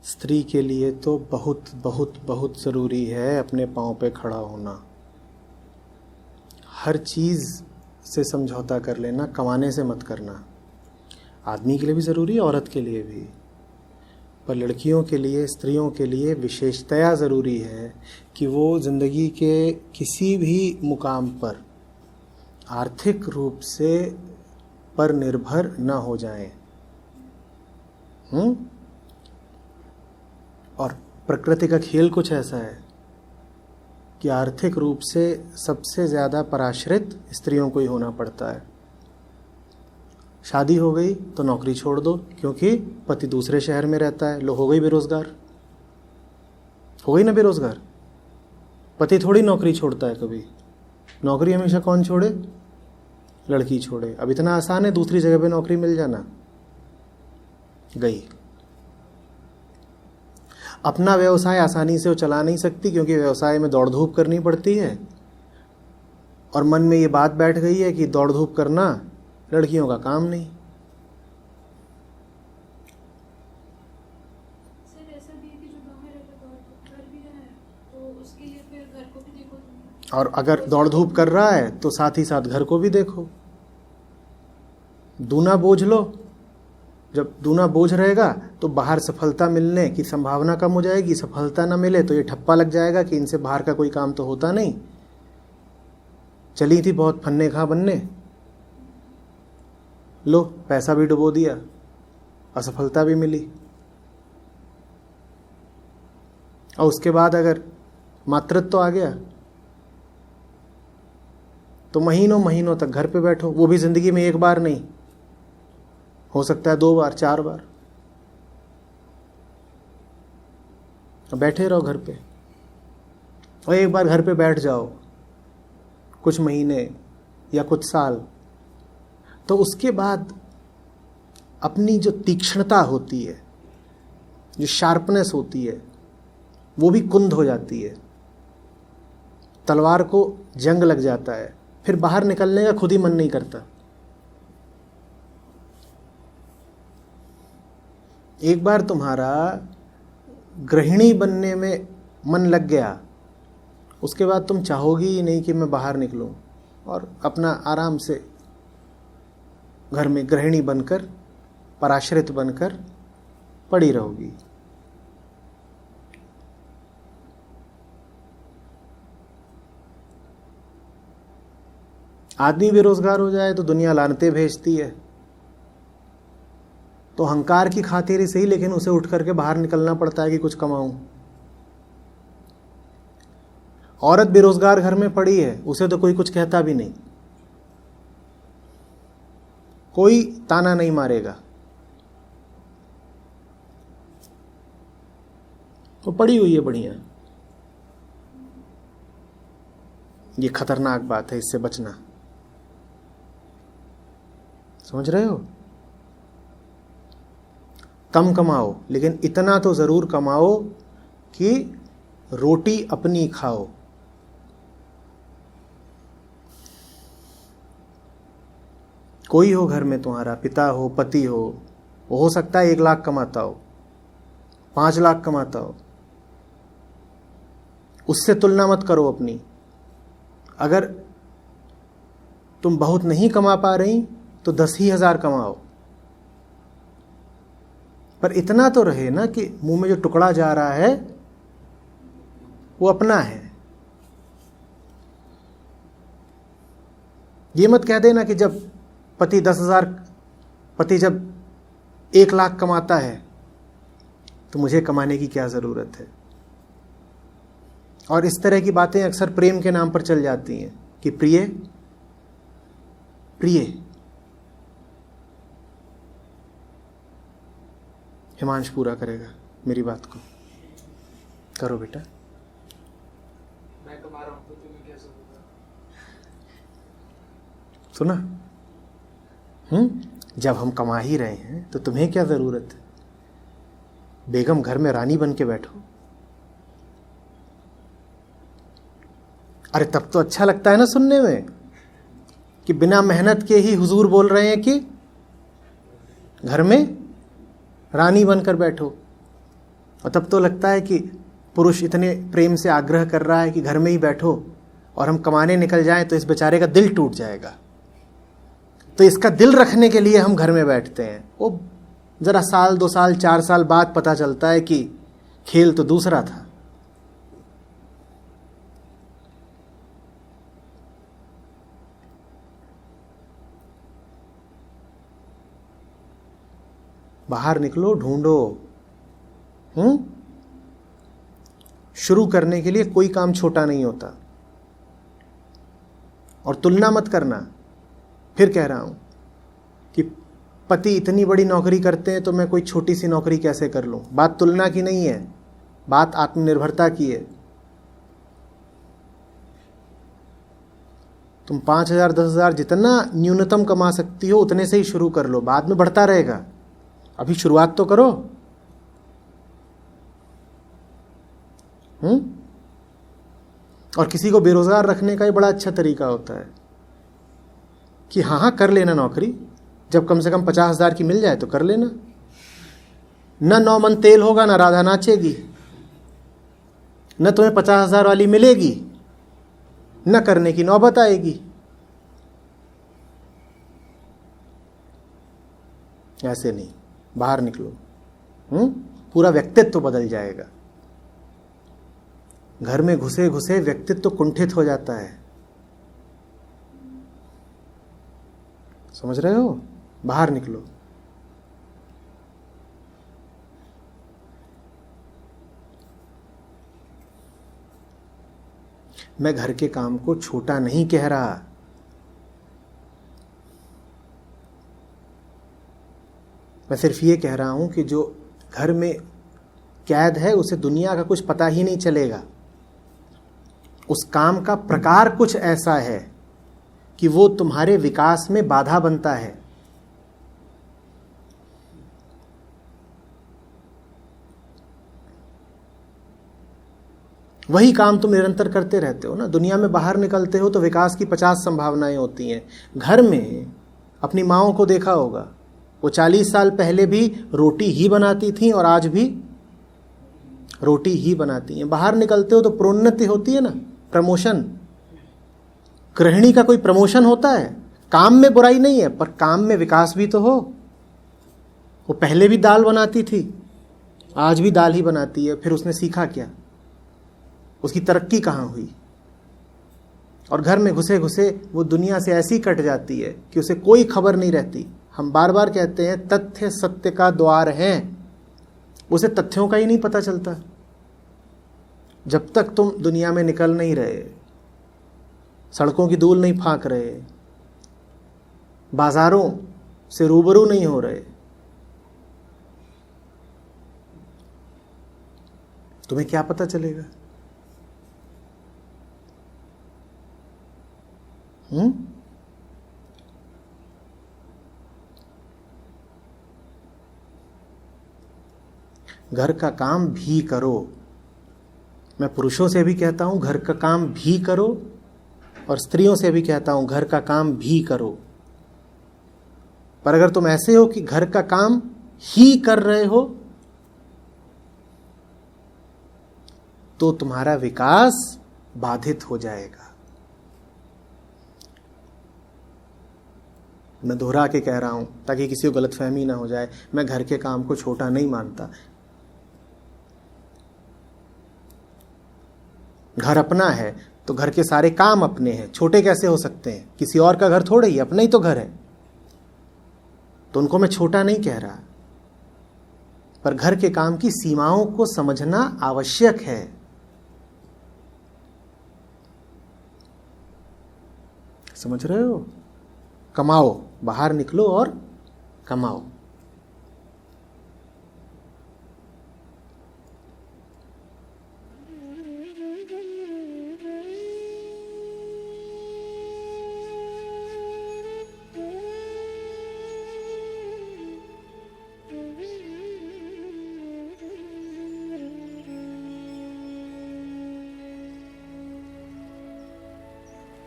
स्त्री के लिए तो बहुत बहुत बहुत ज़रूरी है अपने पाँव पे खड़ा होना। हर चीज़ से समझौता कर लेना, कमाने से मत करना। आदमी के लिए भी ज़रूरी है, औरत के लिए भी, पर लड़कियों के लिए, स्त्रियों के लिए विशेषतया ज़रूरी है कि वो ज़िंदगी के किसी भी मुकाम पर आर्थिक रूप से पर निर्भर न हो जाएं। और प्रकृति का खेल कुछ ऐसा है कि आर्थिक रूप से सबसे ज़्यादा पराश्रित स्त्रियों को ही होना पड़ता है। शादी हो गई तो नौकरी छोड़ दो, क्योंकि पति दूसरे शहर में रहता है, लो हो गई बेरोज़गार, हो गई ना बेरोज़गार। पति थोड़ी नौकरी छोड़ता है कभी, नौकरी हमेशा कौन छोड़े? लड़की छोड़े। अब इतना आसान है दूसरी जगह पे नौकरी मिल जाना? गई। अपना व्यवसाय आसानी से वो चला नहीं सकती, क्योंकि व्यवसाय में दौड़ धूप करनी पड़ती है, और मन में ये बात बैठ गई है कि दौड़ धूप करना लड़कियों का काम नहीं। सर ऐसा भी है कि जो बाहर रहता है घर भी रहा है तो उसके लिए फिर घर को भी देखो तुम। और अगर दौड़ धूप कर रहा है तो साथ ही साथ घर को भी देखो। दूना बोझ लो। जब दूना बोझ रहेगा तो बाहर सफलता मिलने की संभावना कम हो जाएगी, सफलता ना मिले तो ये ठप्पा लग जाएगा कि इनसे बाहर का कोई काम तो होता नहीं। चली थी बहुत फन्ने खा बनने, लो पैसा भी डुबो दिया, असफलता भी मिली। और उसके बाद अगर मातृत्व तो आ गया तो महीनों महीनों तक घर पे बैठो, वो भी जिंदगी में एक बार नहीं, हो सकता है 2 बार 4 बार। बैठे रहो घर पे, और एक बार घर पे बैठ जाओ कुछ महीने या कुछ साल, तो उसके बाद अपनी जो तीक्ष्णता होती है, जो शार्पनेस होती है, वो भी कुंद हो जाती है। तलवार को जंग लग जाता है, फिर बाहर निकलने का खुद ही मन नहीं करता। एक बार तुम्हारा गृहिणी बनने में मन लग गया, उसके बाद तुम चाहोगी ही नहीं कि मैं बाहर निकलूं, और अपना आराम से घर में गृहिणी बनकर, पराश्रित बनकर पड़ी रहोगी। आदमी बेरोजगार हो जाए तो दुनिया लानतें भेजती है, तो अहंकार की खातिर ही सही, लेकिन उसे उठ करके बाहर निकलना पड़ता है कि कुछ कमाऊं। औरत बेरोजगार घर में पड़ी है, उसे तो कोई कुछ कहता भी नहीं, कोई ताना नहीं मारेगा, वो पड़ी हुई है बढ़िया। ये खतरनाक बात है, इससे बचना। समझ रहे हो? कम कमाओ, लेकिन इतना तो जरूर कमाओ कि रोटी अपनी खाओ। कोई हो घर में, तुम्हारा पिता हो, पति हो सकता है 1 लाख कमाता हो, 5 लाख कमाता हो, उससे तुलना मत करो अपनी। अगर तुम बहुत नहीं कमा पा रही तो 10,000 कमाओ, पर इतना तो रहे ना कि मुंह में जो टुकड़ा जा रहा है वो अपना है। ये मत कह देना कि जब पति 10,000, पति जब 1 लाख कमाता है तो मुझे कमाने की क्या जरूरत है। और इस तरह की बातें अक्सर प्रेम के नाम पर चल जाती हैं कि प्रिय प्रिय। हिमांश पूरा करेगा मेरी बात को। करो बेटा। मैं कमा रहा हूं तो तुम्हें क्या जरूरत है? सुना? जब हम कमा ही रहे हैं तो तुम्हें क्या जरूरत है? बेगम घर में रानी बन के बैठो। अरे तब तो अच्छा लगता है ना सुनने में कि बिना मेहनत के ही हुजूर बोल रहे हैं कि घर में रानी बनकर बैठो। और तब तो लगता है कि पुरुष इतने प्रेम से आग्रह कर रहा है कि घर में ही बैठो और हम कमाने निकल जाएं तो इस बेचारे का दिल टूट जाएगा, तो इसका दिल रखने के लिए हम घर में बैठते हैं। वो जरा साल 2 साल 4 साल बाद पता चलता है कि खेल तो दूसरा था। बाहर निकलो, ढूंढो। शुरू करने के लिए कोई काम छोटा नहीं होता। और तुलना मत करना। फिर कह रहा हूं कि पति इतनी बड़ी नौकरी करते हैं तो मैं कोई छोटी सी नौकरी कैसे कर लूं। बात तुलना की नहीं है, बात आत्मनिर्भरता की है। तुम 5,000 10,000 जितना न्यूनतम कमा सकती हो उतने से ही शुरू कर लो, बाद में बढ़ता रहेगा। अभी शुरुआत तो करो। और किसी को बेरोजगार रखने का ही बड़ा अच्छा तरीका होता है कि हाँ कर लेना नौकरी, जब कम से कम 50,000 की मिल जाए तो कर लेना। न 9 मन तेल होगा, न राधा नाचेगी, न तुम्हें 50,000 वाली मिलेगी, न करने की नौबत आएगी। ऐसे नहीं, बाहर निकलो। पूरा व्यक्तित्व बदल जाएगा। घर में घुसे घुसे व्यक्तित्व कुंठित हो जाता है। समझ रहे हो? बाहर निकलो। मैं घर के काम को छोटा नहीं कह रहा। मैं सिर्फ ये कह रहा हूं कि जो घर में कैद है उसे दुनिया का कुछ पता ही नहीं चलेगा। उस काम का प्रकार कुछ ऐसा है कि वो तुम्हारे विकास में बाधा बनता है। वही काम तुम निरंतर करते रहते हो ना। दुनिया में बाहर निकलते हो तो विकास की 50 संभावनाएं होती हैं। घर में अपनी माँओं को देखा होगा, वो 40 साल पहले भी रोटी ही बनाती थी और आज भी रोटी ही बनाती हैं। बाहर निकलते हो तो प्रोन्नति होती है ना, प्रमोशन। गृहिणी का कोई प्रमोशन होता है? काम में बुराई नहीं है, पर काम में विकास भी तो हो। वो पहले भी दाल बनाती थी, आज भी दाल ही बनाती है, फिर उसने सीखा क्या? उसकी तरक्की कहाँ हुई? और घर में घुसे घुसे वो दुनिया से ऐसी कट जाती है कि उसे कोई खबर नहीं रहती। हम बार बार कहते हैं तथ्य सत्य का द्वार है, उसे तथ्यों का ही नहीं पता चलता। जब तक तुम दुनिया में निकल नहीं रहे, सड़कों की धूल नहीं फांक रहे, बाजारों से रूबरू नहीं हो रहे, तुम्हें क्या पता चलेगा? घर का काम भी करो। मैं पुरुषों से भी कहता हूं घर का काम भी करो, और स्त्रियों से भी कहता हूं घर का काम भी करो। पर अगर तुम ऐसे हो कि घर का काम ही कर रहे हो तो तुम्हारा विकास बाधित हो जाएगा। मैं दोहरा के कह रहा हूं ताकि किसी को गलतफहमी ना हो जाए। मैं घर के काम को छोटा नहीं मानता। घर अपना है तो घर के सारे काम अपने हैं, छोटे कैसे हो सकते हैं? किसी और का घर थोड़े ही, अपना ही तो घर है, तो उनको मैं छोटा नहीं कह रहा। पर घर के काम की सीमाओं को समझना आवश्यक है। समझ रहे हो? कमाओ, बाहर निकलो और कमाओ।